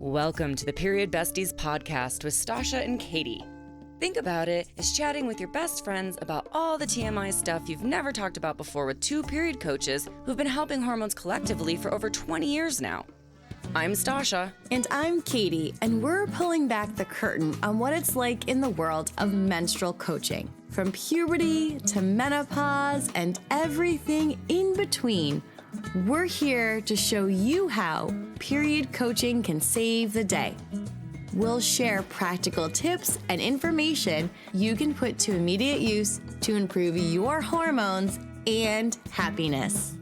Welcome to the Period Besties Podcast with Stasha and Katie. Think about it as chatting with your best friends about all the TMI stuff you've never talked about before with two period coaches who've been helping hormones collectively for over 20 years now. I'm Stasha. And I'm Katie, and we're pulling back the curtain on what it's like in the world of menstrual coaching. From puberty to menopause and everything in between, we're here to show you how period coaching can save the day. We'll share practical tips and information you can put to immediate use to improve your hormones and happiness.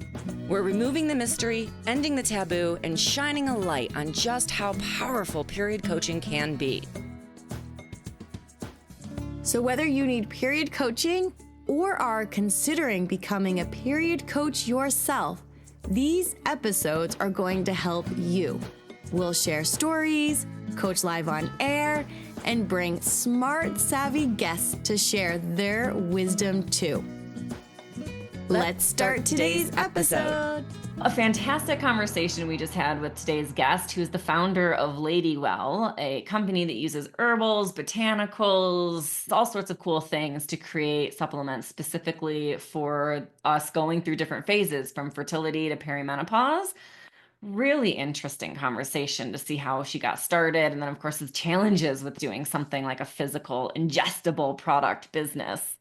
We're removing the mystery, ending the taboo, and shining a light on just how powerful period coaching can be. So whether you need period coaching or are considering becoming a period coach yourself, these episodes are going to help you. We'll share stories, coach live on air, and bring smart, savvy guests to share their wisdom too. Let's start today's episode. A fantastic conversation we just had with today's guest, who's the founder of Ladywell, a company that uses herbals, botanicals, all sorts of cool things to create supplements specifically for us going through different phases from fertility to perimenopause. Really interesting conversation to see how she got started. And then, of course, the challenges with doing something like a physical, ingestible product business.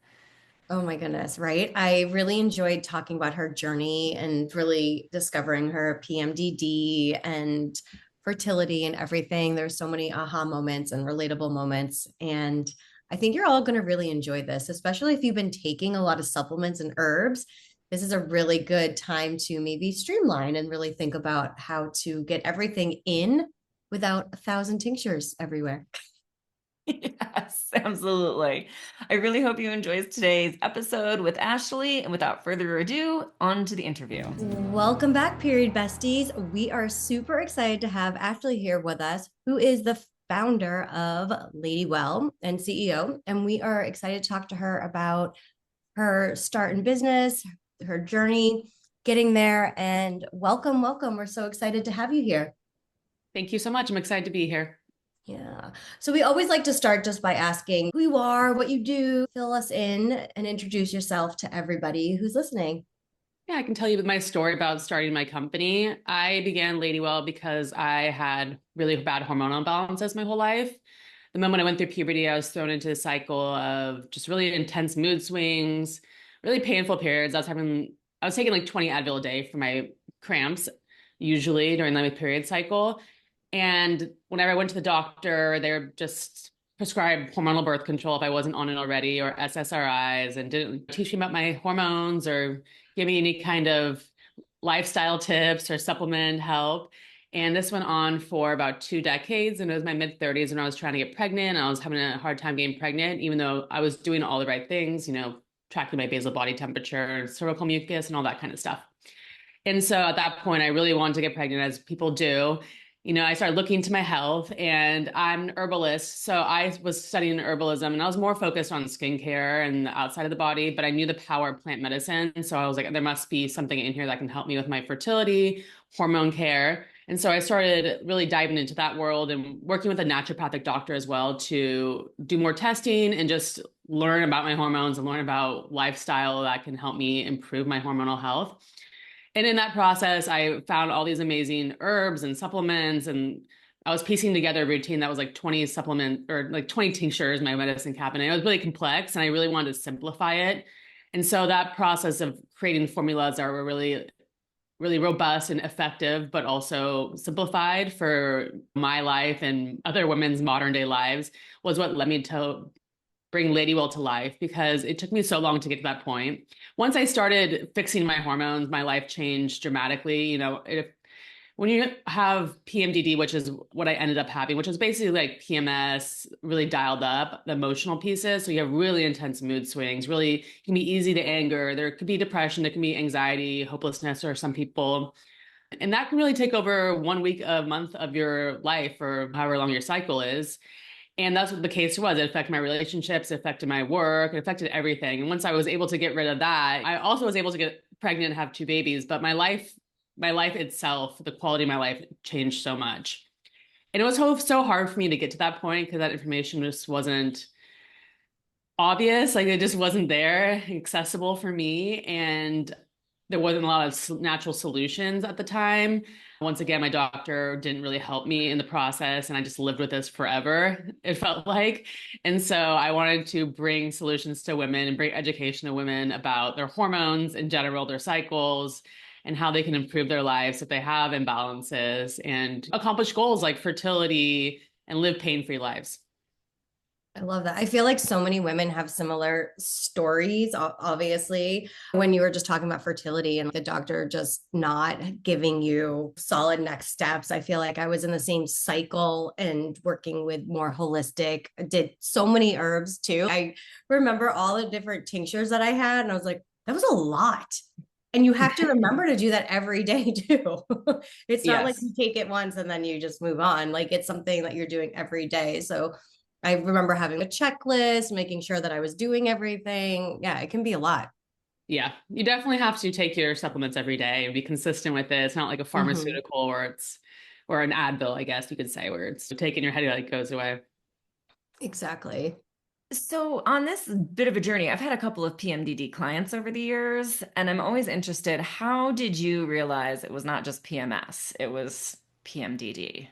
Oh my goodness, right? I really enjoyed talking about her journey and really discovering her PMDD and fertility and everything. There's so many aha moments and relatable moments. And I think you're all going to really enjoy this, especially if you've been taking a lot of supplements and herbs. This is a really good time to maybe streamline and really think about how to get everything in without 1,000 tinctures everywhere. Yes, absolutely. I really hope you enjoyed today's episode with Ashley. And without further ado, on to the interview. Welcome back, Period Besties. We are super excited to have Ashley here with us, who is the founder of Ladywell and CEO. And we are excited to talk to her about her start in business, her journey, getting there. And welcome. We're so excited to have you here. Thank you so much. I'm excited to be here. Yeah. So we always like to start just by asking who you are, what you do, fill us in and introduce yourself to everybody who's listening. Yeah, I can tell you my story about starting my company. I began Ladywell because I had really bad hormonal imbalances my whole life. The moment I went through puberty, I was thrown into a cycle of just really intense mood swings, really painful periods. I was taking like 20 Advil a day for my cramps, usually during my period cycle. And whenever I went to the doctor, they were just prescribed hormonal birth control if I wasn't on it already, or SSRIs, and didn't teach me about my hormones or give me any kind of lifestyle tips or supplement help. And this went on for about 2 decades. And it was my mid-30s when I was trying to get pregnant. I was having a hard time getting pregnant, even though I was doing all the right things, tracking my basal body temperature and cervical mucus and all that kind of stuff. And so at that point, I really wanted to get pregnant, as people do. I started looking into my health, and I'm an herbalist. So I was studying herbalism, and I was more focused on skincare and the outside of the body, but I knew the power of plant medicine. So I was like, there must be something in here that can help me with my fertility, hormone care. And so I started really diving into that world and working with a naturopathic doctor as well to do more testing and just learn about my hormones and learn about lifestyle that can help me improve my hormonal health. And in that process, I found all these amazing herbs and supplements, and I was piecing together a routine that was like 20 tinctures in my medicine cabinet. It was really complex, and I really wanted to simplify it. And so that process of creating formulas that were really, really robust and effective, but also simplified for my life and other women's modern day lives was what led me to bring Ladywell to life, because it took me so long to get to that point. Once I started fixing my hormones, my life changed dramatically. When you have PMDD, which is what I ended up having, which is basically like PMS, really dialed up, the emotional pieces. So you have really intense mood swings, really it can be easy to anger. There could be depression, there can be anxiety, hopelessness, or some people. And that can really take over 1 week, a month of your life, or however long your cycle is. And that's what the case was. It affected my relationships, it affected my work, it affected everything. And once I was able to get rid of that, I also was able to get pregnant and have 2 babies. But my life itself, the quality of my life changed so much. And it was so hard for me to get to that point because that information just wasn't obvious. Like it just wasn't there, accessible for me. And there wasn't a lot of natural solutions at the time. Once again, my doctor didn't really help me in the process, and I just lived with this forever, it felt like. And so I wanted to bring solutions to women and bring education to women about their hormones in general, their cycles, and how they can improve their lives if they have imbalances and accomplish goals like fertility and live pain-free lives. I love that. I feel like so many women have similar stories, obviously. When you were just talking about fertility and the doctor just not giving you solid next steps, I feel like I was in the same cycle and working with more holistic. I did so many herbs too. I remember all the different tinctures that I had, and I was like, that was a lot. And you have to remember to do that every day too. It's not like you take it once and then you just move on. Like it's something that you're doing every day. So I remember having a checklist, making sure that I was doing everything. Yeah, it can be a lot. Yeah, you definitely have to take your supplements every day and be consistent with it. It's not like a pharmaceutical or an Advil, I guess you could say, where it's taking your headache like goes away. Exactly. So on this bit of a journey, I've had a couple of PMDD clients over the years, and I'm always interested, how did you realize it was not just PMS, it was PMDD?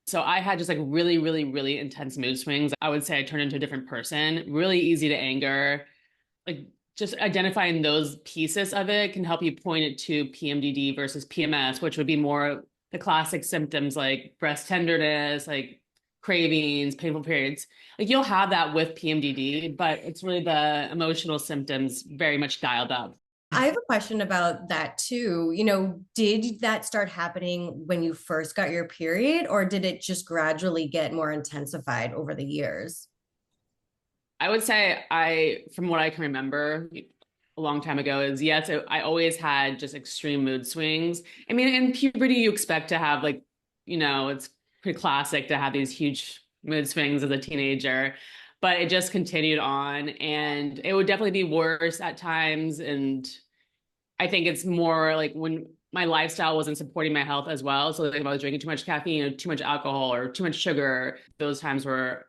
So I had just like really, really, really intense mood swings. I would say I turned into a different person, really easy to anger. Like just identifying those pieces of it can help you point it to PMDD versus PMS, which would be more the classic symptoms like breast tenderness, like cravings, painful periods. Like you'll have that with PMDD, but it's really the emotional symptoms very much dialed up. I have a question about that too. Did that start happening when you first got your period, or did it just gradually get more intensified over the years? I would say from what I can remember a long time ago is yes, I always had just extreme mood swings. I mean, in puberty, you expect to have it's pretty classic to have these huge mood swings as a teenager, but it just continued on and it would definitely be worse at times. And I think it's more like when my lifestyle wasn't supporting my health as well. So like if I was drinking too much caffeine or too much alcohol or too much sugar, those times were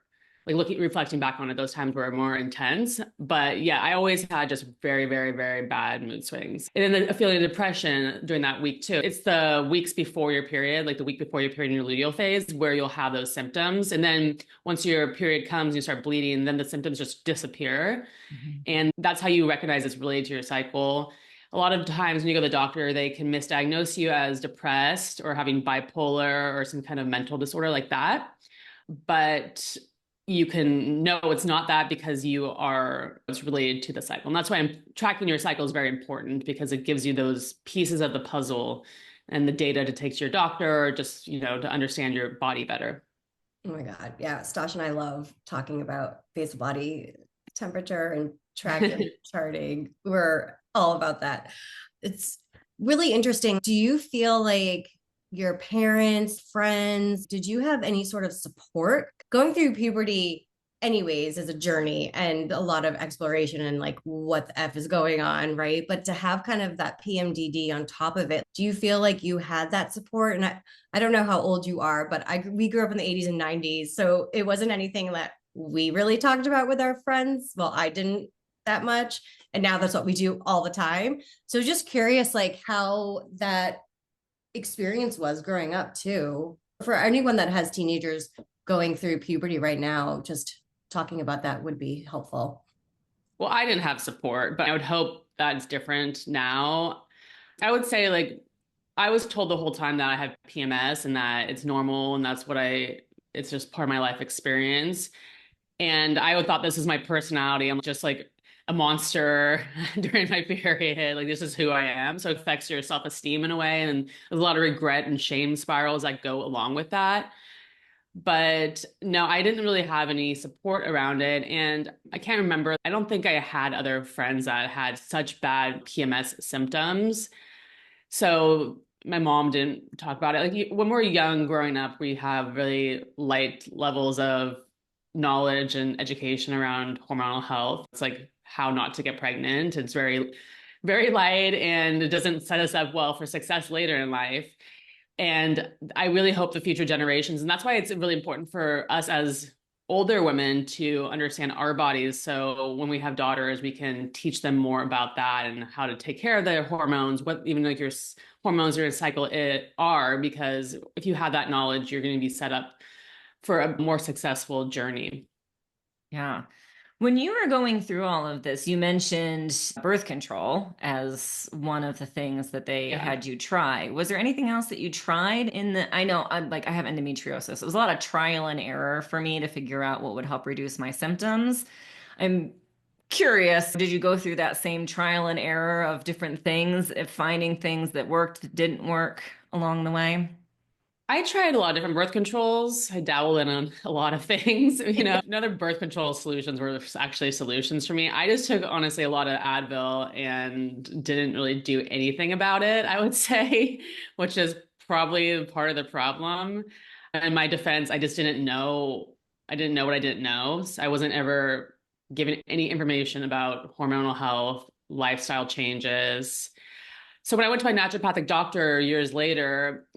reflecting back on it, those times were more intense. But yeah, I always had just very, very, very bad mood swings. And then a feeling of depression during that week too. It's the weeks before your period, like the week before your period in your luteal phase, where you'll have those symptoms. And then once your period comes, you start bleeding, then the symptoms just disappear. Mm-hmm. And that's how you recognize it's related to your cycle. A lot of times when you go to the doctor, they can misdiagnose you as depressed or having bipolar or some kind of mental disorder like that. But you can know it's not that because it's related to the cycle. And that's why tracking your cycle is very important, because it gives you those pieces of the puzzle and the data to take to your doctor or just, to understand your body better. Oh my God. Yeah. Stash and I love talking about basal body temperature and tracking, charting. We're all about that. It's really interesting. Do you feel like your parents, friends, did you have any sort of support? Going through puberty anyways is a journey and a lot of exploration and like what the F is going on, right? But to have kind of that PMDD on top of it, do you feel like you had that support? And I don't know how old you are, but we grew up in the 80s and 90s. So it wasn't anything that we really talked about with our friends. Well, I didn't that much. And now that's what we do all the time. So just curious, like how that experience was growing up too. For anyone that has teenagers going through puberty right now, just talking about that would be helpful. Well, I didn't have support, but I would hope that's different now. I would say I was told the whole time that I have PMS and that it's normal and that's it's just part of my life experience. And I thought this is my personality. I'm just like a monster during my period. Like this is who I am. So it affects your self-esteem in a way. And there's a lot of regret and shame spirals that go along with that. But no, I didn't really have any support around it. And I can't remember. I don't think I had other friends that had such bad PMS symptoms. So my mom didn't talk about it. Like when we're young growing up, we have really light levels of knowledge and education around hormonal health. It's like how not to get pregnant. It's very, very light and it doesn't set us up well for success later in life. And I really hope the future generations, and that's why it's really important for us as older women to understand our bodies. So when we have daughters, we can teach them more about that and how to take care of their hormones, what even like your hormones or your cycle are, because if you have that knowledge, you're going to be set up for a more successful journey. Yeah. When you were going through all of this, you mentioned birth control as one of the things that they had you try. Was there anything else that you tried I know I have endometriosis. It was a lot of trial and error for me to figure out what would help reduce my symptoms. I'm curious, did you go through that same trial and error of different things, of finding things that worked, that didn't work along the way? I tried a lot of different birth controls. I dabbled in a lot of things. None of birth control solutions were actually solutions for me. I just took, honestly, a lot of Advil and didn't really do anything about it, I would say, which is probably part of the problem. In my defense, I just didn't know. I didn't know what I didn't know. So I wasn't ever given any information about hormonal health, lifestyle changes. So when I went to my naturopathic doctor years later,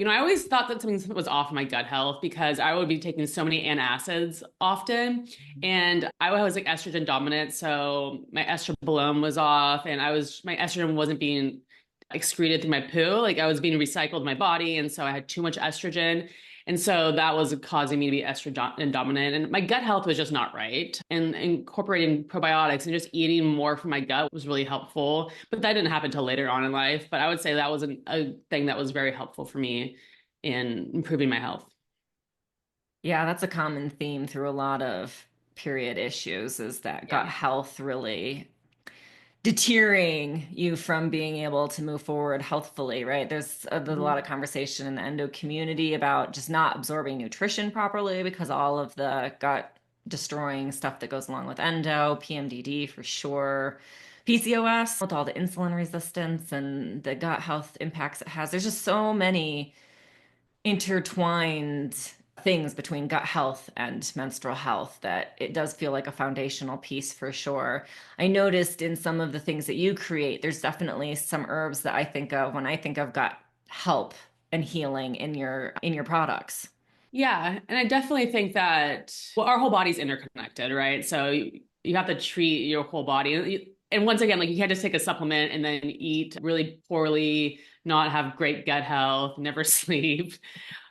I always thought that something was off my gut health because I would be taking so many antacids often. And I was like estrogen dominant. So my estrobolome was off and my estrogen wasn't being excreted through my poo. Like I was being recycled in my body. And so I had too much estrogen. And so that was causing me to be estrogen dominant. And my gut health was just not right. And incorporating probiotics and just eating more from my gut was really helpful. But that didn't happen until later on in life. But I would say that was a thing that was very helpful for me in improving my health. Yeah, that's a common theme through a lot of period issues, is that gut health really deterring you from being able to move forward healthfully, right? There's a lot of conversation in the endo community about just not absorbing nutrition properly because all of the gut destroying stuff that goes along with endo, PMDD for sure, PCOS with all the insulin resistance and the gut health impacts it has. There's just so many intertwined things between gut health and menstrual health that it does feel like a foundational piece for sure. I noticed in some of the things that you create, there's definitely some herbs that I think of when I think of gut help and healing in your products. Yeah. And I definitely think that, our whole body's interconnected, right? So you have to treat your whole body. And once again, like you can't just take a supplement and then eat really poorly, not have great gut health, never sleep.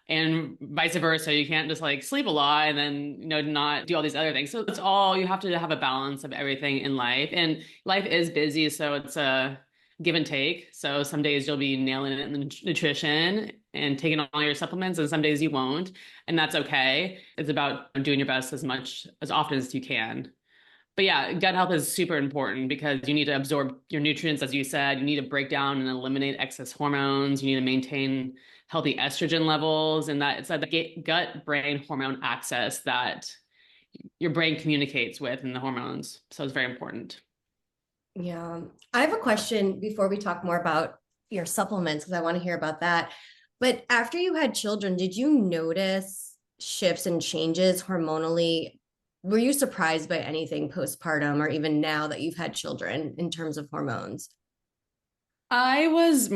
And vice versa. You can't just like sleep a lot and then, not do all these other things. So it's all, you have to have a balance of everything in life, and life is busy. So it's a give and take. So some days you'll be nailing it in the nutrition and taking all your supplements, and some days you won't. And that's okay. It's about doing your best as often as you can. But yeah, gut health is super important because you need to absorb your nutrients, as you said. You need to break down and eliminate excess hormones. You need to maintain healthy estrogen levels, and that it's that the gut-brain hormone axis that your brain communicates with in the hormones. So it's very important. Yeah. I have a question before we talk more about your supplements, because I want to hear about that. But after you had children, did you notice shifts and changes hormonally? Were you surprised by anything postpartum or even now that you've had children in terms of hormones? I was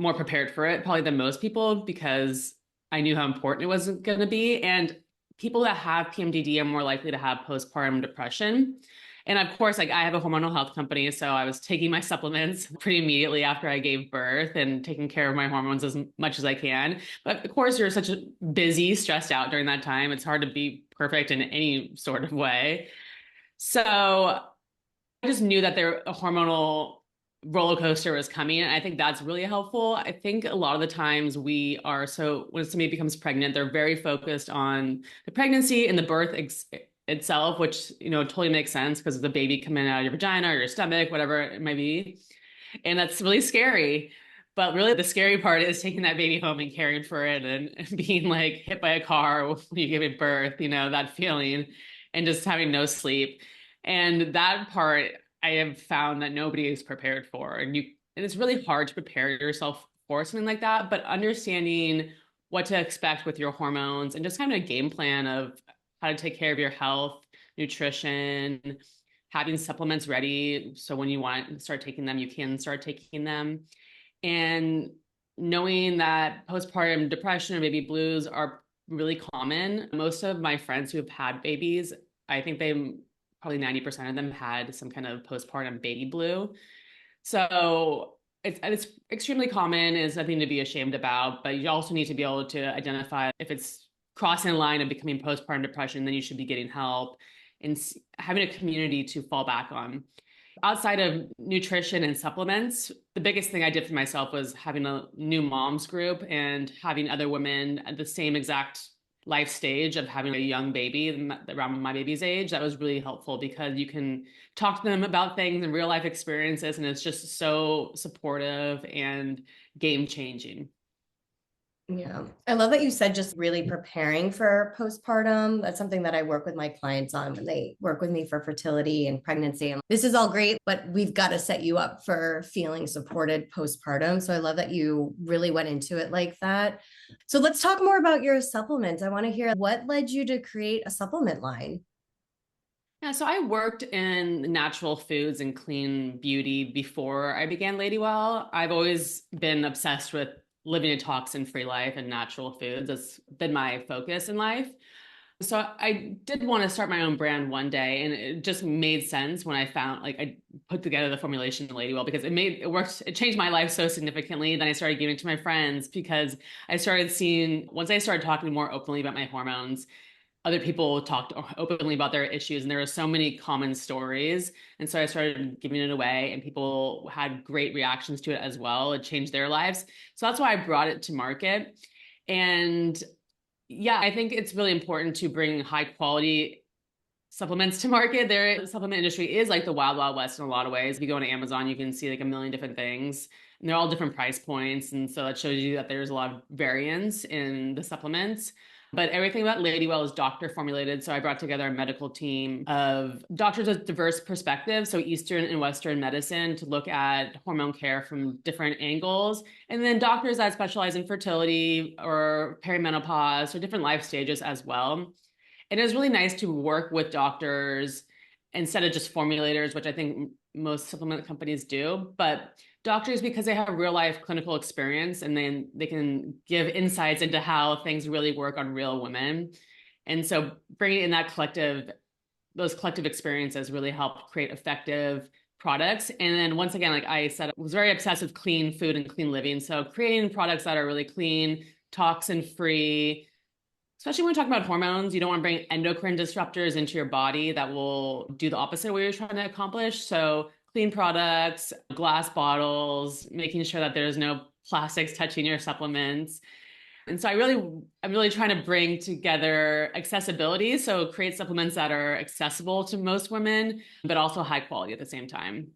more prepared for it probably than most people because I knew how important it was going to be. And people that have PMDD are more likely to have postpartum depression. And of course, like I have a hormonal health company, so I was taking my supplements pretty immediately after I gave birth and taking care of my hormones as much as I can. But of course, you're such a busy, stressed out during that time. It's hard to be perfect in any sort of way. So I just knew that a hormonal roller coaster was coming. And I think that's really helpful. I think a lot of the times when somebody becomes pregnant, they're very focused on the pregnancy and the birth itself, which, totally makes sense because of the baby coming out of your vagina or your stomach, whatever it might be. And that's really scary. But really the scary part is taking that baby home and caring for it and being like hit by a car when you give it birth, that feeling, and just having no sleep. And that part I have found that nobody is prepared for. And it's really hard to prepare yourself for something like that, but understanding what to expect with your hormones and just kind of a game plan of how to take care of your health, nutrition, having supplements ready. So when you want to start taking them, you can start taking them. And knowing that postpartum depression or baby blues are really common. Most of my friends who have had babies, I think they probably 90% of them had some kind of postpartum baby blue. So it's extremely common. It's nothing to be ashamed about, but you also need to be able to identify if it's crossing the line of becoming postpartum depression, then you should be getting help and having a community to fall back on. Outside of nutrition and supplements, the biggest thing I did for myself was having a new moms group and having other women at the same exact life stage of having a young baby around my baby's age. That was really helpful because you can talk to them about things and real life experiences, and it's just so supportive and game changing. Yeah. I love that you said just really preparing for postpartum. That's something that I work with my clients on when they work with me for fertility and pregnancy. And this is all great, but we've got to set you up for feeling supported postpartum. So I love that you really went into it like that. So let's talk more about your supplements. I want to hear what led you to create a supplement line. Yeah, so I worked in natural foods and clean beauty before I began Ladywell. I've always been obsessed with living a toxin-free life and natural foods. That's been my focus in life. So I did want to start my own brand one day, and it just made sense when I found, like, I put together the formulation of Ladywell because it changed my life so significantly. Then I started giving it to my friends because I started seeing, once I started talking more openly about my hormones, other people talked openly about their issues, and there were so many common stories. And so I started giving it away, and people had great reactions to it as well. It changed their lives. So that's why I brought it to market. And yeah, I think it's really important to bring high quality supplements to market. The supplement industry is like the wild, wild west in a lot of ways. If you go on Amazon, you can see like a million different things, and they're all different price points. And so that shows you that there's a lot of variance in the supplements. But everything about Ladywell is doctor formulated. So I brought together a medical team of doctors with diverse perspectives, so Eastern and Western medicine, to look at hormone care from different angles. And then doctors that specialize in fertility or perimenopause or different life stages as well. And it was really nice to work with doctors instead of just formulators, which I think most supplement companies do, but doctors, because they have real life clinical experience, and then they can give insights into how things really work on real women. And so bringing in those collective experiences really help create effective products. And then once again, like I said, I was very obsessed with clean food and clean living. So creating products that are really clean, toxin free, especially when we talk about hormones. You don't want to bring endocrine disruptors into your body that will do the opposite of what you're trying to accomplish. So clean products, glass bottles, making sure that there's no plastics touching your supplements. And so I'm really trying to bring together accessibility. So create supplements that are accessible to most women, but also high quality at the same time.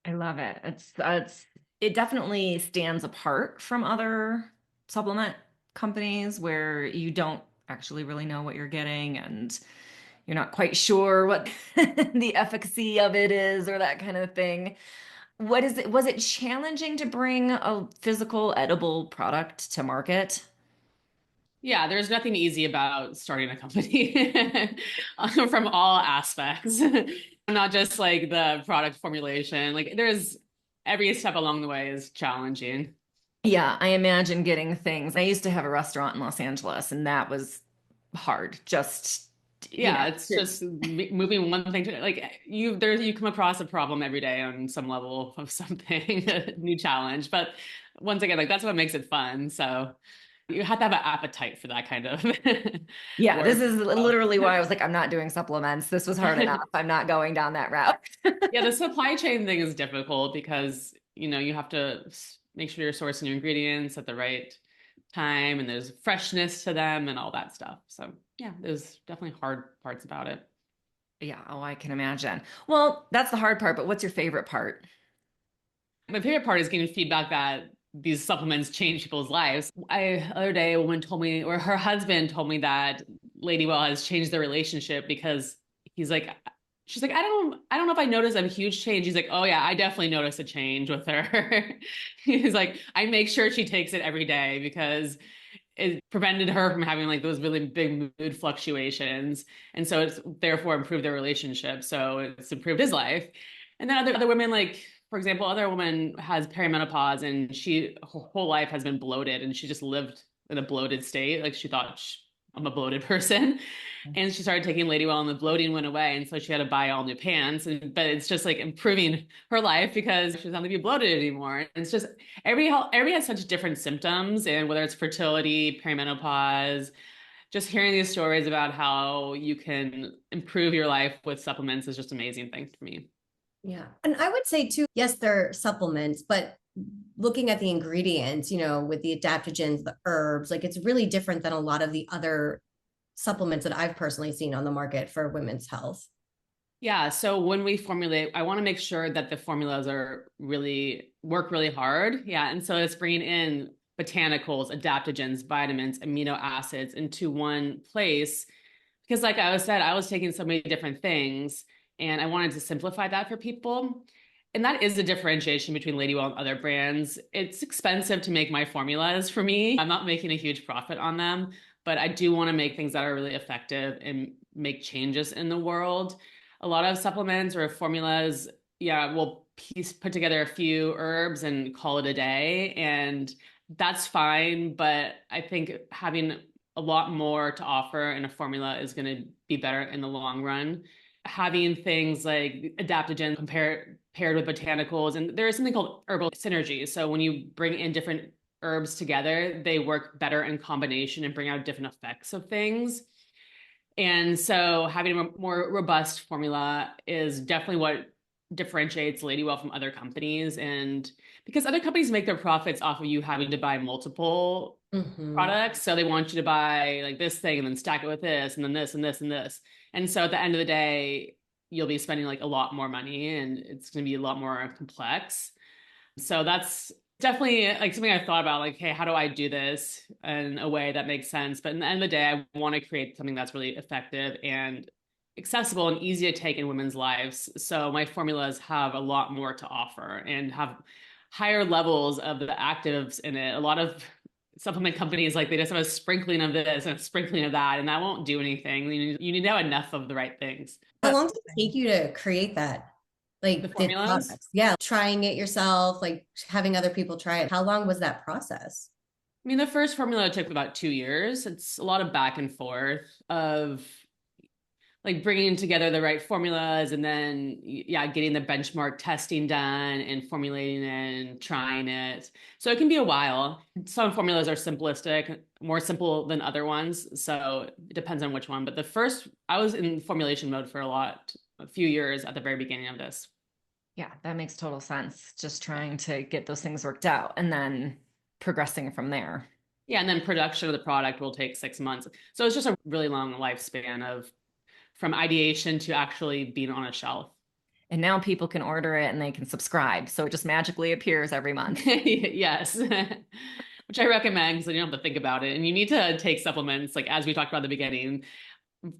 I love it. It definitely stands apart from other supplement companies where you don't actually really know what you're getting, and you're not quite sure what the efficacy of it is or that kind of thing. Was it challenging to bring a physical edible product to market? Yeah, there's nothing easy about starting a company from all aspects, not just like the product formulation. Like there's every step along the way is challenging. Yeah, I imagine getting things. I used to have a restaurant in Los Angeles, and that was hard. It's just moving one thing to, like, you come across a problem every day on some level of something, a new challenge. But once again, like that's what makes it fun. So you have to have an appetite for that kind of yeah, work. This is literally why I was like, I'm not doing supplements. This was hard enough. I'm not going down that route. Yeah, the supply chain thing is difficult because, you have to make sure you're sourcing your ingredients at the right time, and there's freshness to them and all that stuff. So yeah, there's definitely hard parts about it. Yeah. Oh, I can imagine. Well, that's the hard part, but what's your favorite part? My favorite part is getting feedback that these supplements change people's lives. The other day, a woman told me, or her husband told me, that Ladywell has changed their relationship because she's like, I don't know if I noticed a huge change. He's like, oh yeah, I definitely noticed a change with her. He's like, I make sure she takes it every day because it prevented her from having like those really big mood fluctuations. And so it's therefore improved their relationship. So it's improved his life. And then other women like for example, other woman has perimenopause and her whole life has been bloated and she just lived in a bloated state. Like she thought I'm a bloated person. And she started taking Ladywell and the bloating went away. And so she had to buy all new pants. But it's just like improving her life because she doesn't have to be bloated anymore. And it's just everybody has such different symptoms. And whether it's fertility, perimenopause, just hearing these stories about how you can improve your life with supplements is just an amazing thing for me. Yeah. And I would say too, yes, they're supplements, but looking at the ingredients, with the adaptogens, the herbs, like it's really different than a lot of the other supplements that I've personally seen on the market for women's health. Yeah. So when we formulate, I want to make sure that the formulas work really hard. Yeah. And so it's bringing in botanicals, adaptogens, vitamins, amino acids into one place. Because like I said, I was taking so many different things and I wanted to simplify that for people. And that is the differentiation between Ladywell and other brands. It's expensive to make my formulas for me. I'm not making a huge profit on them, but I do want to make things that are really effective and make changes in the world. A lot of supplements or formulas, will put together a few herbs and call it a day. And that's fine. But I think having a lot more to offer in a formula is going to be better in the long run. Having things like adaptogens paired with botanicals, and there is something called herbal synergy. So when you bring in different herbs together, they work better in combination and bring out different effects of things. And so having a more robust formula is definitely what differentiates Ladywell from other companies. And because other companies make their profits off of you having to buy multiple products. So they want you to buy like this thing and then stack it with this and then this and this and this. And so at the end of the day, you'll be spending like a lot more money and it's going to be a lot more complex. So that's definitely like something I've thought about, like, hey, how do I do this in a way that makes sense? But in the end of the day, I want to create something that's really effective and accessible and easy to take in women's lives. So my formulas have a lot more to offer and have higher levels of the actives in it. A lot of supplement companies, like they just have a sprinkling of this and a sprinkling of that, and that won't do anything. You need to have enough of the right things. How long did it take you to create that? Like the formulas? Yeah, trying it yourself, like having other people try it. How long was that process? I mean, the first formula took about 2 years. It's a lot of back and forth of like bringing together the right formulas and then, getting the benchmark testing done and formulating it and trying it. So it can be a while. Some formulas are simplistic, more simple than other ones. So it depends on which one. But I was in formulation mode for a few years at the very beginning of this. Yeah, that makes total sense. Just trying to get those things worked out and then progressing from there. Yeah, and then production of the product will take 6 months. So it's just a really long lifespan from ideation to actually being on a shelf. And now people can order it and they can subscribe. So it just magically appears every month. Yes. Which I recommend because you don't have to think about it. And you need to take supplements, like as we talked about at the beginning,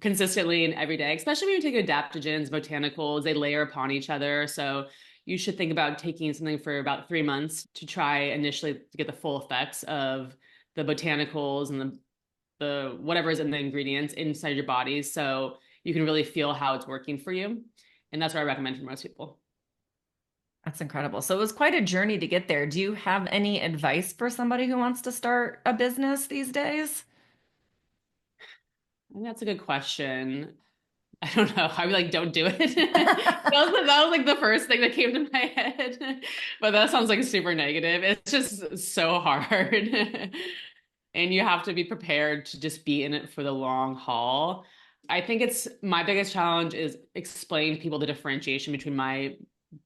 consistently and every day, especially when you take adaptogens, botanicals, they layer upon each other. So you should think about taking something for about 3 months to try initially to get the full effects of the botanicals and the whatever is in the ingredients inside your body. So you can really feel how it's working for you. And that's what I recommend for most people. That's incredible. So it was quite a journey to get there. Do you have any advice for somebody who wants to start a business these days? I think that's a good question. I don't know. I would like, don't do it. that was like the first thing that came to my head. But that sounds like super negative. It's just so hard. And you have to be prepared to just be in it for the long haul. I think my biggest challenge is explain to people the differentiation between my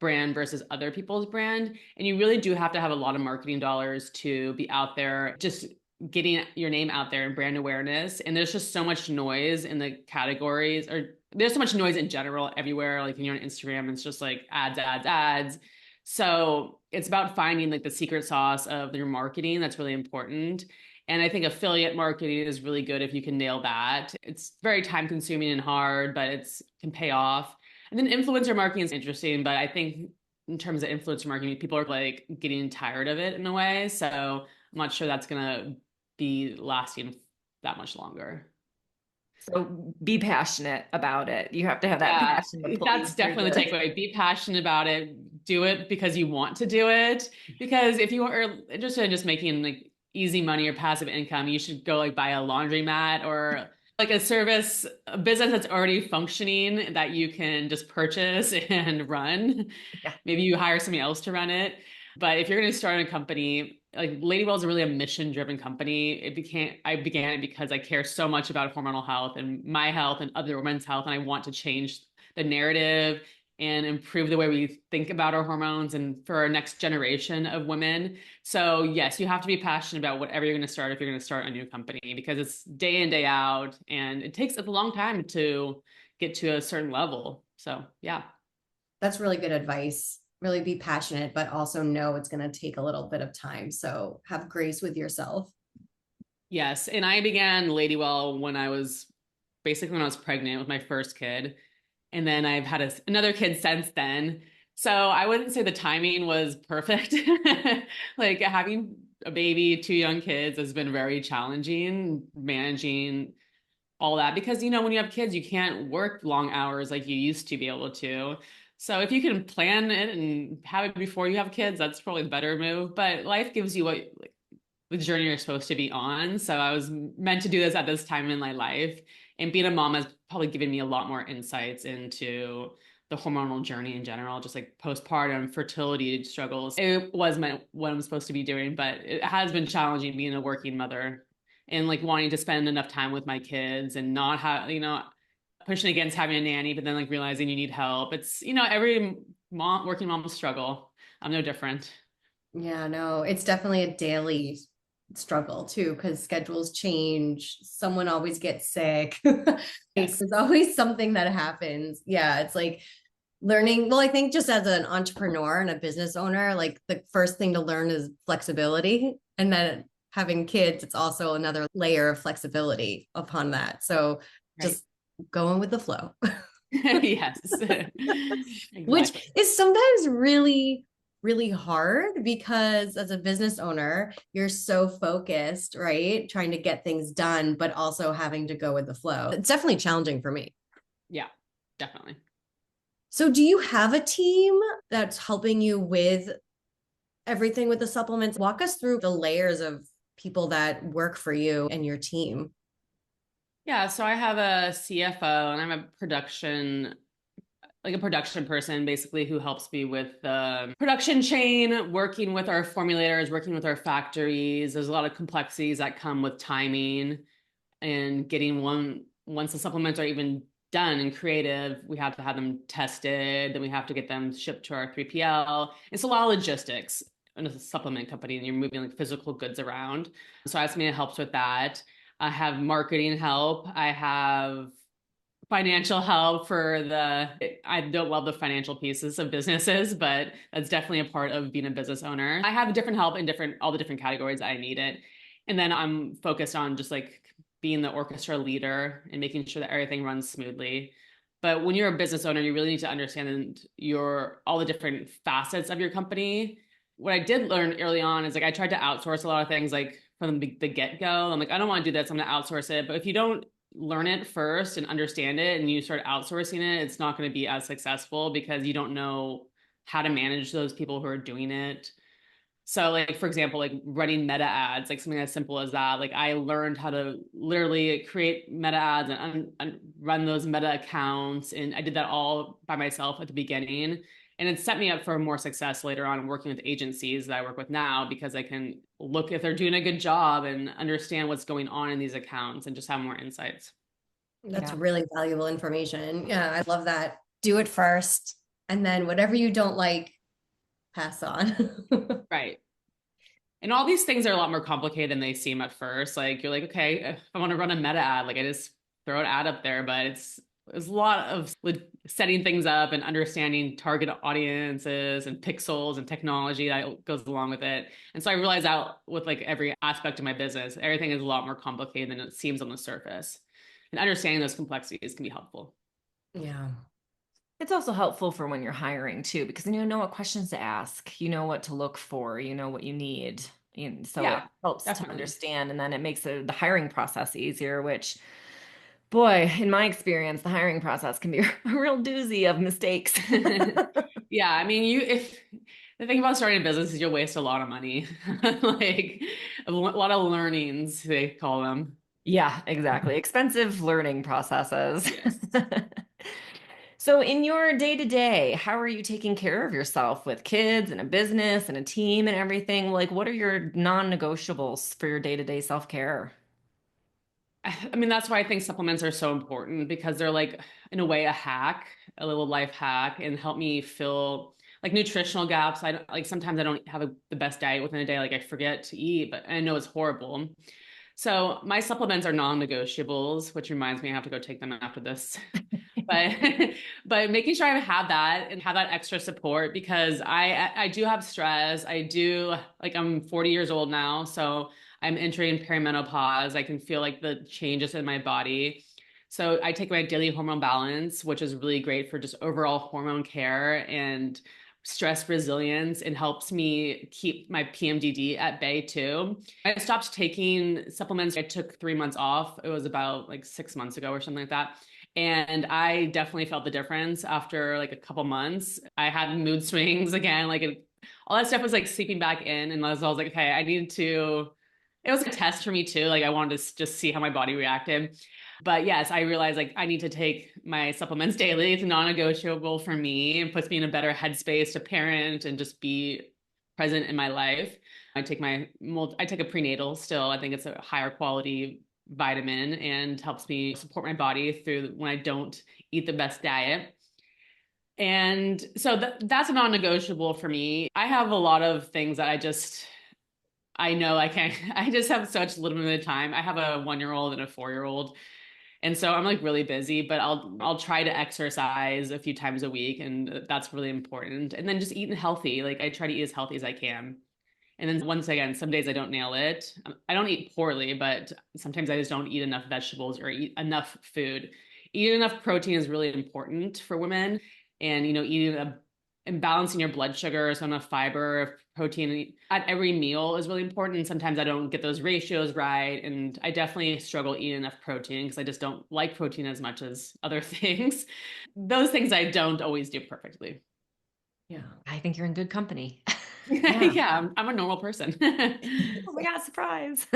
brand versus other people's brand. And you really do have to have a lot of marketing dollars to be out there, just getting your name out there and brand awareness. And there's just so much noise in the categories, or there's so much noise in general everywhere. Like when you're on Instagram, it's just like ads. So it's about finding like the secret sauce of your marketing. That's really important. And I think affiliate marketing is really good if you can nail that. It's very time consuming and hard, but it can pay off. And then influencer marketing is interesting, but I think in terms of influencer marketing, people are like getting tired of it in a way. So I'm not sure that's going to be lasting that much longer. So be passionate about it. You have to have that passion. That's definitely the takeaway. Be passionate about it. do it because you want to do it. Because if you are interested in just making like easy money or passive income, you should go like buy a laundromat or like a business that's already functioning that you can just purchase and run. Yeah. Maybe you hire somebody else to run it. But if you're going to start a company, like Ladywell is really a mission-driven company. I began it because I care so much about hormonal health and my health and other women's health, and I want to change the narrative and improve the way we think about our hormones and for our next generation of women. So yes, you have to be passionate about whatever you're going to start if you're going to start a new company, because it's day in, day out, and it takes a long time to get to a certain level. So yeah. That's really good advice. Really be passionate, but also know it's going to take a little bit of time. So have grace with yourself. Yes. And I began Ladywell when I was pregnant with my first kid. And then I've had another kid since then. So I wouldn't say the timing was perfect. Like having a baby, two young kids has been very challenging, managing all that, because, when you have kids, you can't work long hours like you used to be able to. So if you can plan it and have it before you have kids, that's probably the better move. But life gives you the journey you're supposed to be on. So I was meant to do this at this time in my life. And being a mom has probably given me a lot more insights into the hormonal journey in general, just like postpartum, fertility struggles. It was what I'm supposed to be doing, but it has been challenging being a working mother and like wanting to spend enough time with my kids and not have, pushing against having a nanny, but then like realizing you need help. It's, every working mom will struggle. I'm no different. Yeah, no, it's definitely a daily struggle too, because schedules change. Someone always gets sick. Yes. There's always something that happens. Yeah, it's like learning. Well, I think just as an entrepreneur and a business owner, like the first thing to learn is flexibility. And then having kids, it's also another layer of flexibility upon that. So just going with the flow. Yes. Exactly. Which is sometimes really hard, because as a business owner, you're so focused, right? Trying to get things done, but also having to go with the flow. It's definitely challenging for me. Yeah, definitely. So do you have a team that's helping you with everything with the supplements? Walk us through the layers of people that work for you and your team. Yeah, so I have a CFO and I'm a production person basically, who helps me with the production chain, working with our formulators, working with our factories. There's a lot of complexities that come with timing and getting once the supplements are even done and creative, we have to have them tested, then we have to get them shipped to our 3PL. It's a lot of logistics in a supplement company, and you're moving like physical goods around. So I have somebody that helps with that. I have marketing help. I have financial help I don't love the financial pieces of businesses, but that's definitely a part of being a business owner. I have different help in all the different categories that I need it. And then I'm focused on just like being the orchestra leader and making sure that everything runs smoothly. But when you're a business owner, you really need to understand all the different facets of your company. What I did learn early on is like, I tried to outsource a lot of things, like from the get-go. I'm like, I don't want to do this, I'm going to outsource it. But if you don't learn it first and understand it and you start outsourcing it, it's not going to be as successful, because you don't know how to manage those people who are doing it. So like, for example, like running meta ads, like something as simple as that. Like I learned how to literally create meta ads and run those meta accounts. And I did that all by myself at the beginning. And it set me up for more success later on working with agencies that I work with now, because I can look if they're doing a good job and understand what's going on in these accounts and just have more insights. That's really valuable information. Yeah, I love that. Do it first, and then whatever you don't like, pass on. Right. And all these things are a lot more complicated than they seem at first. Like you're like, okay, if I want to run a meta ad, like I just throw an ad up there, but there's a lot of setting things up and understanding target audiences and pixels and technology that goes along with it. And so I realized that with like every aspect of my business, everything is a lot more complicated than it seems on the surface. And understanding those complexities can be helpful. Yeah. It's also helpful for when you're hiring too, because then you know what questions to ask, you know what to look for, you know what you need. So it helps to understand, and then it makes the hiring process easier, which, boy, in my experience, the hiring process can be a real doozy of mistakes. Yeah, I mean, if the thing about starting a business is you'll waste a lot of money, like a lot of learnings, they call them. Yeah, exactly. Expensive learning processes. Yes. So, in your day to day, how are you taking care of yourself with kids and a business and a team and everything? Like, what are your non-negotiables for your day to day self care? I mean, that's why I think supplements are so important because they're like, in a way, a hack, a little life hack, and help me fill like nutritional gaps. I don't, like sometimes I don't have the best diet within a day. Like I forget to eat, but I know it's horrible. So my supplements are non-negotiables, which reminds me I have to go take them after this. But but making sure I have that and have that extra support because I do have stress. I do like I'm 40 years old now, so I'm entering perimenopause. I can feel like the changes in my body. So I take my daily hormone balance, which is really great for just overall hormone care and stress resilience and helps me keep my PMDD at bay too. I stopped taking supplements. I took 3 months off. It was about like 6 months ago or something like that. And I definitely felt the difference after like a couple months. I had mood swings again, all that stuff was like seeping back in. And I was like, okay, I needed to, it was a test for me too. Like I wanted to just see how my body reacted. But yes, I realized like I need to take my supplements daily. It's non-negotiable for me. It puts me in a better headspace to parent and just be present in my life. I take a prenatal still. I think it's a higher quality vitamin and helps me support my body through when I don't eat the best diet. And so that's a non-negotiable for me. I have a lot of things that I know I can't, I just have such limited time. I have a 1-year-old and a 4-year-old. And so I'm like really busy, but I'll try to exercise a few times a week, and that's really important. And then just eating healthy. Like I try to eat as healthy as I can. And then once again, some days I don't nail it. I don't eat poorly, but sometimes I just don't eat enough vegetables or eat enough food. Eating enough protein is really important for women. And, eating and balancing your blood sugar, so enough fiber, protein at every meal is really important. And sometimes I don't get those ratios right. And I definitely struggle eating enough protein because I just don't like protein as much as other things. Those things I don't always do perfectly. Yeah, I think you're in good company. Yeah, I'm a normal person. Oh my God, surprise.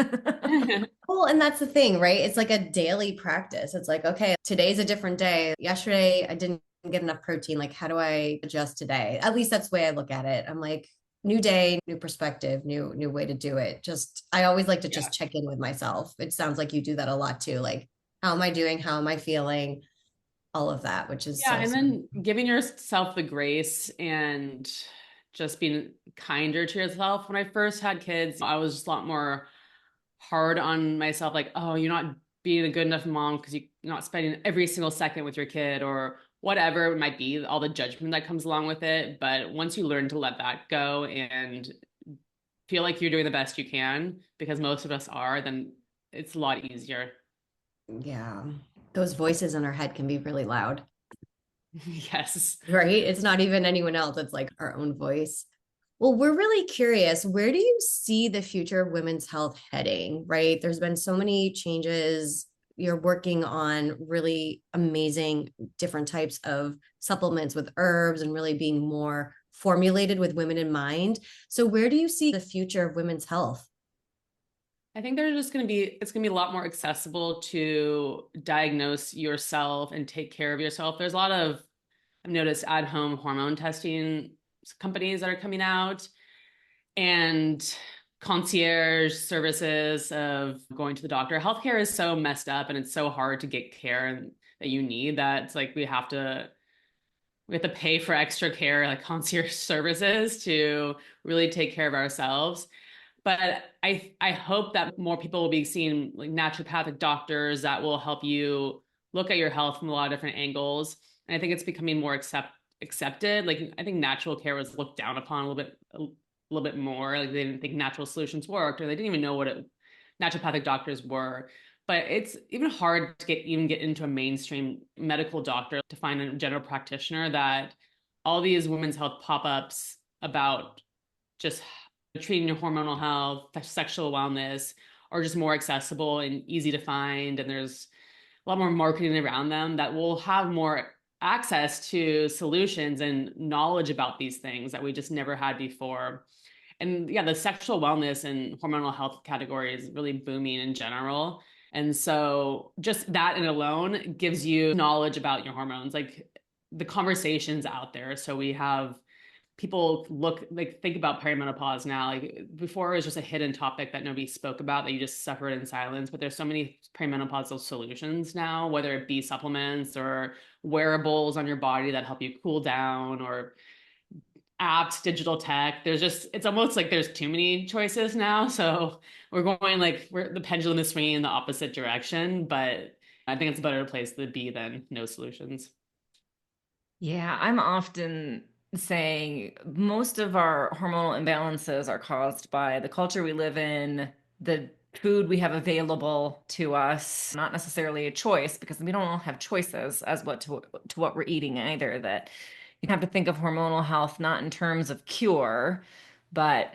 Well, and that's the thing, right? It's like a daily practice. It's like, okay, today's a different day. Yesterday, I didn't get enough protein. Like, how do I adjust today? At least that's the way I look at it. I'm like, new day, new perspective, new way to do it. I always like to just check in with myself. It sounds like you do that a lot too. Like, how am I doing? How am I feeling? All of that, which is and then giving yourself the grace and just being kinder to yourself. When I first had kids, I was just a lot more hard on myself. Like, oh, you're not being a good enough mom because you're not spending every single second with your kid or whatever it might be, all the judgment that comes along with it. But once you learn to let that go and feel like you're doing the best you can, because most of us are, then it's a lot easier. Yeah. Those voices in our head can be really loud. Yes. Right? It's not even anyone else. It's like our own voice. Well, we're really curious. Where do you see the future of women's health heading, right? There's been so many changes. You're working on really amazing different types of supplements with herbs and really being more formulated with women in mind. So where do you see the future of women's health? I think it's going to be a lot more accessible to diagnose yourself and take care of yourself. There's a lot of, I've noticed, at-home hormone testing companies that are coming out and concierge services of going to the doctor. Healthcare is so messed up and it's so hard to get care that you need that it's like we have to pay for extra care, like concierge services, to really take care of ourselves. But I hope that more people will be seeing like naturopathic doctors that will help you look at your health from a lot of different angles. And I think it's becoming more accepted. Like I think natural care was looked down upon a little bit more. Like they didn't think natural solutions worked, or they didn't even know what naturopathic doctors were. But it's even hard to get into a mainstream medical doctor to find a general practitioner that all these women's health pop-ups about just treating your hormonal health, sexual wellness are just more accessible and easy to find. And there's a lot more marketing around them that will have more access to solutions and knowledge about these things that we just never had before. And yeah, the sexual wellness and hormonal health category is really booming in general. And so just that in alone gives you knowledge about your hormones, like the conversations out there. So we have people think about perimenopause now. Like before, it was just a hidden topic that nobody spoke about, that you just suffered in silence. But there's so many perimenopausal solutions now, whether it be supplements or wearables on your body that help you cool down, or apps, digital tech. It's almost like there's too many choices now. So we're going the pendulum is swinging in the opposite direction, but I think it's a better place to be than no solutions. Yeah, I'm often saying most of our hormonal imbalances are caused by the culture we live in, the food we have available to us, not necessarily a choice, because we don't all have choices as to what we're eating either. That you have to think of hormonal health not in terms of cure, but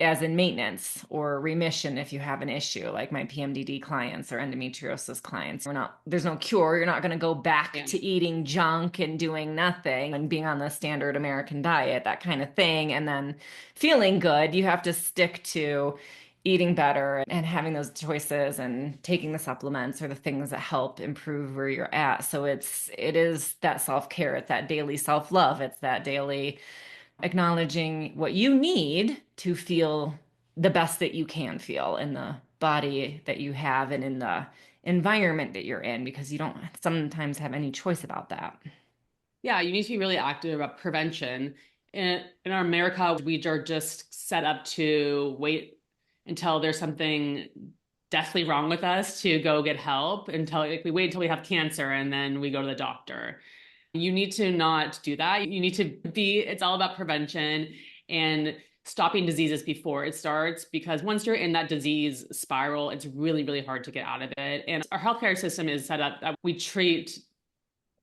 as in maintenance or remission if you have an issue, like my PMDD clients or endometriosis clients. There's no cure. You're not going to go back to eating junk and doing nothing and being on the standard American diet, that kind of thing, and then feeling good. You have to stick to eating better and having those choices and taking the supplements or the things that help improve where you're at. So it is that self-care, it's that daily self-love, it's that daily acknowledging what you need to feel the best that you can feel in the body that you have and in the environment that you're in, because you don't sometimes have any choice about that. Yeah, you need to be really active about prevention. In our America, we are just set up to wait until there's something deathly wrong with us to go get help, we wait until we have cancer and then we go to the doctor. You need to not do that. You need to it's all about prevention and stopping diseases before it starts, because once you're in that disease spiral, it's really, really hard to get out of it. And our healthcare system is set up that we treat,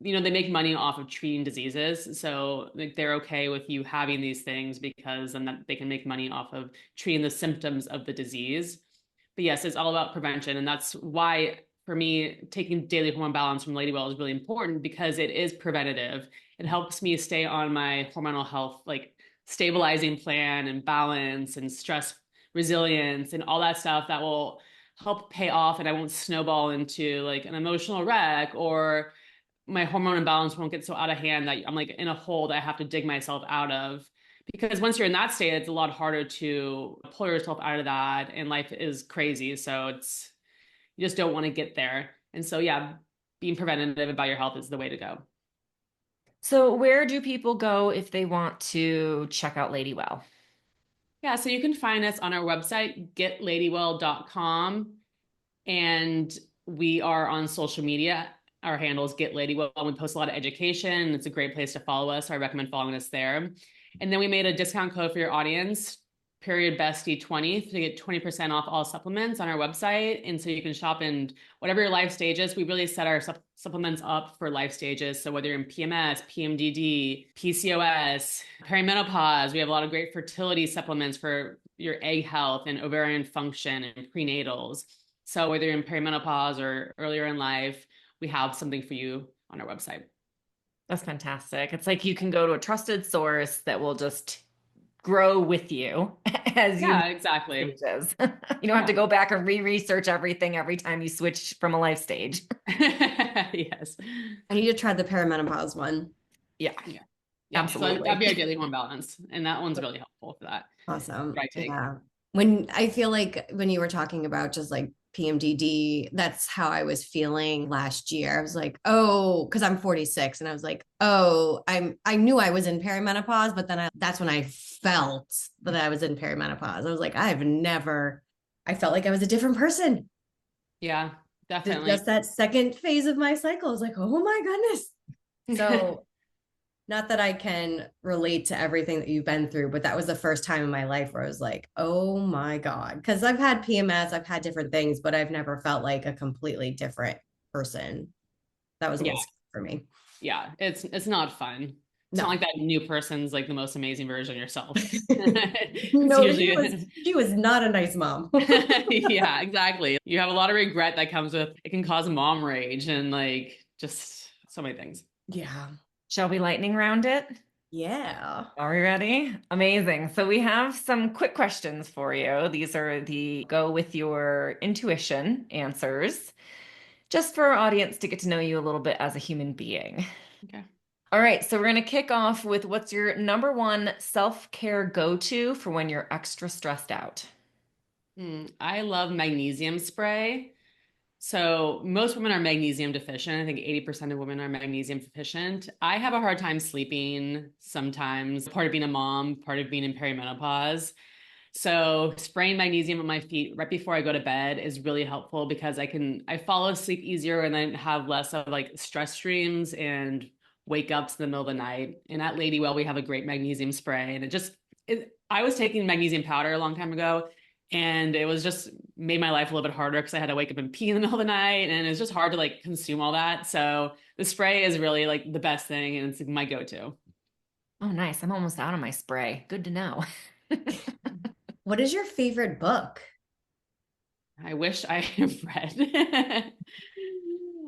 they make money off of treating diseases. So they're okay with you having these things because then that they can make money off of treating the symptoms of the disease. But yes, it's all about prevention. And that's why, for me, taking daily hormone balance from Ladywell is really important, because it is preventative. It helps me stay on my hormonal health, stabilizing plan and balance and stress resilience and all that stuff that will help pay off. And I won't snowball into an emotional wreck, or my hormone imbalance won't get so out of hand that I'm in a hole that I have to dig myself out of. Because once you're in that state, it's a lot harder to pull yourself out of that. And life is crazy. So you just don't want to get there. And so, yeah, being preventative about your health is the way to go. So where do people go if they want to check out Ladywell? Yeah, so you can find us on our website, getladywell.com. And we are on social media. Our handle is getladywell. We post a lot of education. It's a great place to follow us. So I recommend following us there. And then we made a discount code for your audience, Period Bestie 20, to get 20% off all supplements on our website. And so you can shop in whatever your life stages. We really set our supplements up for life stages. So whether you're in PMS, PMDD, PCOS, perimenopause, we have a lot of great fertility supplements for your egg health and ovarian function and prenatals. So whether you're in perimenopause or earlier in life, we have something for you on our website. That's fantastic. It's like you can go to a trusted source that will just grow with you as you exactly. You don't have to go back and research everything every time you switch from a life stage. Yes. I need to try the perimenopause one. Yeah. Absolutely. So that'd be our daily hormone balance. And that one's really helpful for that. Awesome. Yeah. When I feel like when you were talking about just PMDD, that's how I was feeling last year. I was like, oh, because I'm 46. And I was like, oh, I knew I was in perimenopause, but then that's when I felt that I was in perimenopause. I was like, I felt like I was a different person. Yeah, definitely. Just that second phase of my cycle. I was like, oh my goodness. So not that I can relate to everything that you've been through, but that was the first time in my life where I was like, oh my God. Because I've had PMS, I've had different things, but I've never felt like a completely different person. That was a little scary for me. Yeah, it's not fun. It's not like that new person's the most amazing version of yourself. No, she was not a nice mom. Yeah, exactly. You have a lot of regret that comes with, it can cause mom rage and just so many things. Yeah. Shall we lightning round it? Yeah. Are we ready? Amazing. So we have some quick questions for you. These are the go with your intuition answers, just for our audience to get to know you a little bit as a human being. Okay. All right. So we're going to kick off with what's your number one self-care go-to for when you're extra stressed out? I love magnesium spray. So most women are magnesium deficient. I think 80% of women are magnesium deficient. I have a hard time sleeping sometimes, part of being a mom, part of being in perimenopause. So spraying magnesium on my feet right before I go to bed is really helpful because I fall asleep easier and then have less of like stress dreams and wake ups in the middle of the night. And at Ladywell, we have a great magnesium spray. And I was taking magnesium powder a long time ago, and it was just made my life a little bit harder because I had to wake up and pee in the middle of the night, and it's just hard to like consume all that. So the spray is really like the best thing, and it's my go-to. Oh, nice. I'm almost out of my spray. Good to know. What is your favorite book? I wish I have read.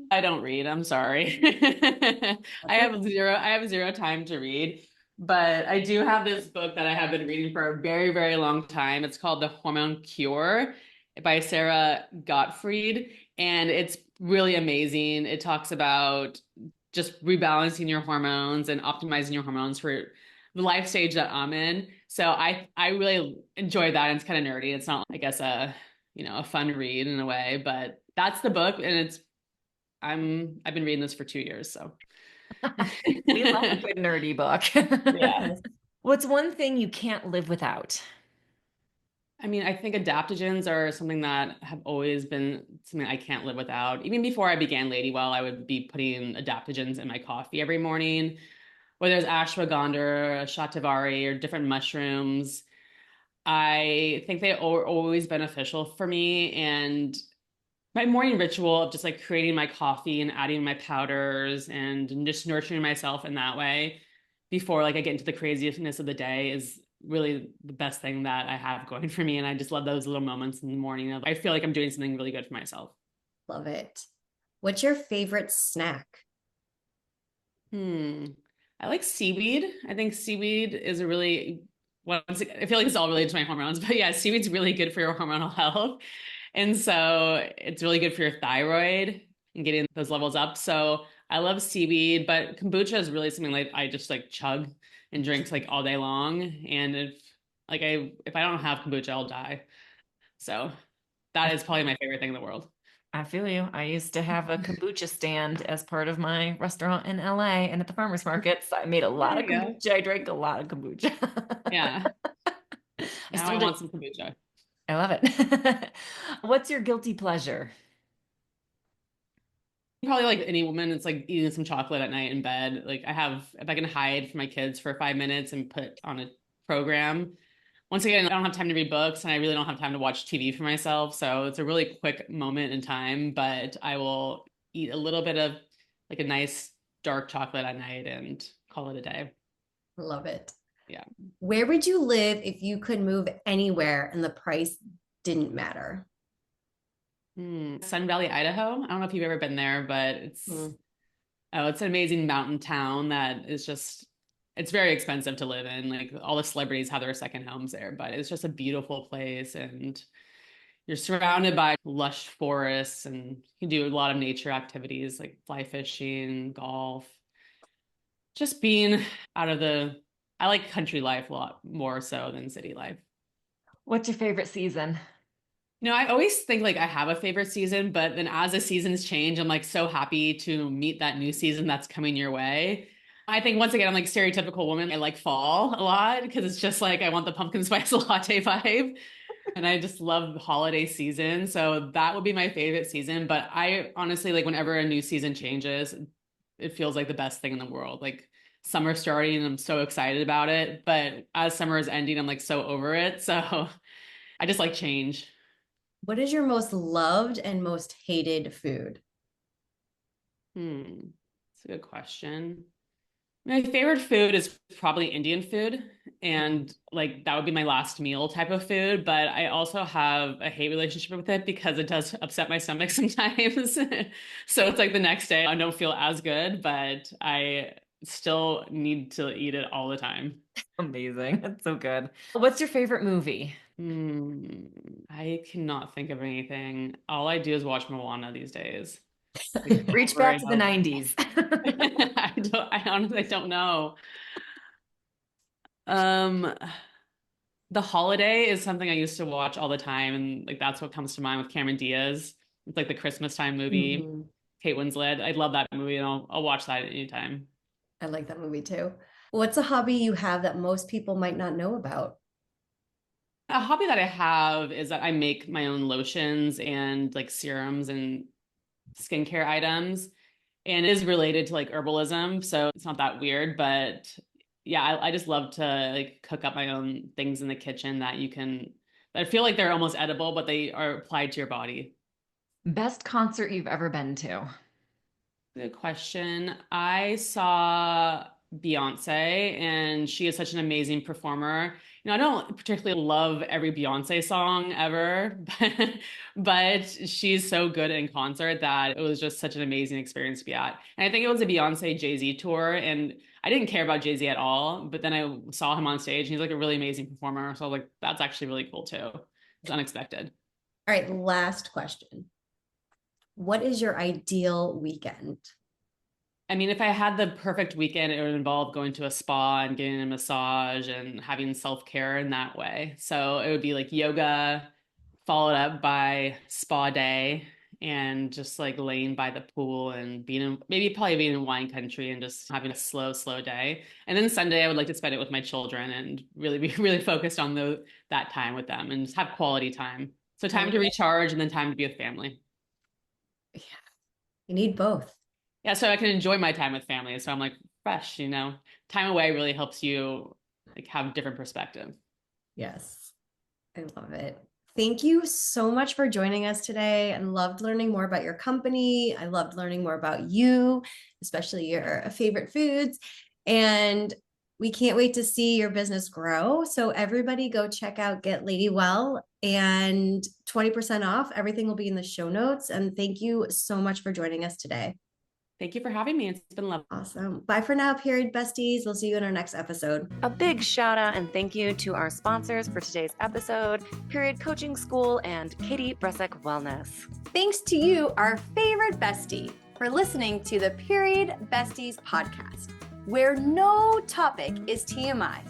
I don't read. I'm sorry. I have zero time to read, but I do have this book that I have been reading for a very, very long time. It's called The Hormone Cure by Sarah Gottfried, and it's really amazing. It talks about just rebalancing your hormones and optimizing your hormones for the life stage that I'm in. So I really enjoy that. And it's kind of nerdy. It's not, I guess, a fun read in a way, but that's the book, and I've been reading this for 2 years. So We love a good nerdy book. yeah. What's one thing you can't live without? I mean, I think adaptogens are something that have always been something I can't live without. Even before I began Ladywell, I would be putting adaptogens in my coffee every morning, whether it's ashwagandha, shatavari, or different mushrooms. I think they are always beneficial for me. And my morning ritual of just like creating my coffee and adding my powders and just nurturing myself in that way before like I get into the craziness of the day is really the best thing that I have going for me. And I just love those little moments in the morning of I feel like I'm doing something really good for myself. Love it. What's your favorite snack? I like seaweed. I think seaweed is a really I feel like it's all related to my hormones, but yeah, seaweed's really good for your hormonal health. And so it's really good for your thyroid and getting those levels up. So I love seaweed, but kombucha is really something like I just like chug and drink like all day long. And if I don't have kombucha, I'll die. So that is probably my favorite thing in the world. I feel you. I used to have a kombucha stand as part of my restaurant in LA and at the farmers markets. I made a lot of kombucha. I drank a lot of kombucha. Yeah. Now I want some kombucha. I love it. What's your guilty pleasure? Probably like any woman, it's like eating some chocolate at night in bed. Like if I can hide from my kids for 5 minutes and put on a program. Once again, I don't have time to read books and I really don't have time to watch TV for myself. So it's a really quick moment in time, but I will eat a little bit of like a nice dark chocolate at night and call it a day. Love it. Yeah. Where would you live if you could move anywhere and the price didn't matter? Sun Valley, Idaho. I don't know if you've ever been there, but it's an amazing mountain town that is it's very expensive to live in. Like all the celebrities have their second homes there, but it's just a beautiful place. And you're surrounded by lush forests and you can do a lot of nature activities like fly fishing, golf, just being I like country life a lot more so than city life. What's your favorite season? I always think like I have a favorite season, but then as the seasons change, I'm like so happy to meet that new season that's coming your way. I think once again, I'm like stereotypical woman. I like fall a lot because it's just like I want the pumpkin spice latte vibe. And I just love the holiday season. So that would be my favorite season. But I honestly, like whenever a new season changes, it feels like the best thing in the world. Like summer starting and I'm so excited about it. But as summer is ending, I'm like so over it. So I just like change. What is your most loved and most hated food? That's a good question. My favorite food is probably Indian food. and like that would be my last meal type of food. But I also have a hate relationship with it because it does upset my stomach sometimes. So it's like the next day I don't feel as good, but I still need to eat it all the time. Amazing. That's so good. What's your favorite movie? I cannot think of anything. All I do is watch Moana these days. Reach back to the 90s. I honestly don't know. The Holiday is something I used to watch all the time, and like that's what comes to mind with Cameron Diaz. It's like the Christmas time movie. Mm-hmm. Kate Winslet. I love that movie, and I'll watch that at any time. I like that movie too. What's a hobby you have that most people might not know about? A hobby that I have is that I make my own lotions and like serums and skincare items, and it is related to like herbalism, so it's not that weird. But yeah, I just love to like cook up my own things in the kitchen that I feel like they're almost edible, but they are applied to your body. Best concert you've ever been to? Good question. I saw Beyonce, and she is such an amazing performer. You know, I don't particularly love every Beyonce song ever, but she's so good in concert that it was just such an amazing experience to be at. And I think it was a Beyonce Jay-Z tour, and I didn't care about Jay-Z at all, but then I saw him on stage and he's like a really amazing performer. So like, that's actually really cool too. It's unexpected. All right, last question. What is your ideal weekend? I mean, if I had the perfect weekend, it would involve going to a spa and getting a massage and having self-care in that way. So it would be like yoga followed up by spa day and just like laying by the pool and probably being in wine country and just having a slow day. And then Sunday, I would like to spend it with my children and really be really focused on that time with them and just have quality time. So time to recharge and then time to be with family. Yeah, you need both. Yeah, so I can enjoy my time with family. So I'm like fresh, you know, time away really helps you like have different perspective. Yes, I love it. Thank you so much for joining us today. I loved learning more about your company. I loved learning more about you, especially your favorite foods. And we can't wait to see your business grow. So everybody go check out Get Lady Well, and 20% off. Everything will be in the show notes. And thank you so much for joining us today. Thank you for having me. It's been lovely. Awesome. Bye for now, Period Besties. We'll see you in our next episode. A big shout out and thank you to our sponsors for today's episode, Period Coaching School and Katie Bresek Wellness. Thanks to you, our favorite bestie, for listening to the Period Besties podcast, where no topic is TMI.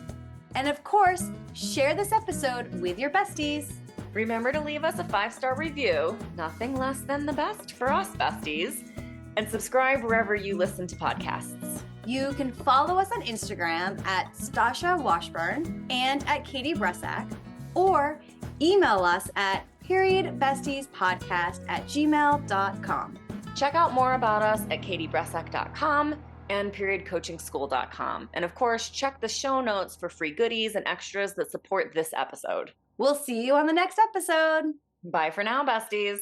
And of course, share this episode with your besties. Remember to leave us a 5-star review, nothing less than the best for us besties, and subscribe wherever you listen to podcasts. You can follow us on Instagram at Stasha Washburn and at Katie Bresek, or email us at periodbestiespodcast@gmail.com. Check out more about us at katiebresek.com and periodcoachingschool.com. And of course, check the show notes for free goodies and extras that support this episode. We'll see you on the next episode. Bye for now, besties.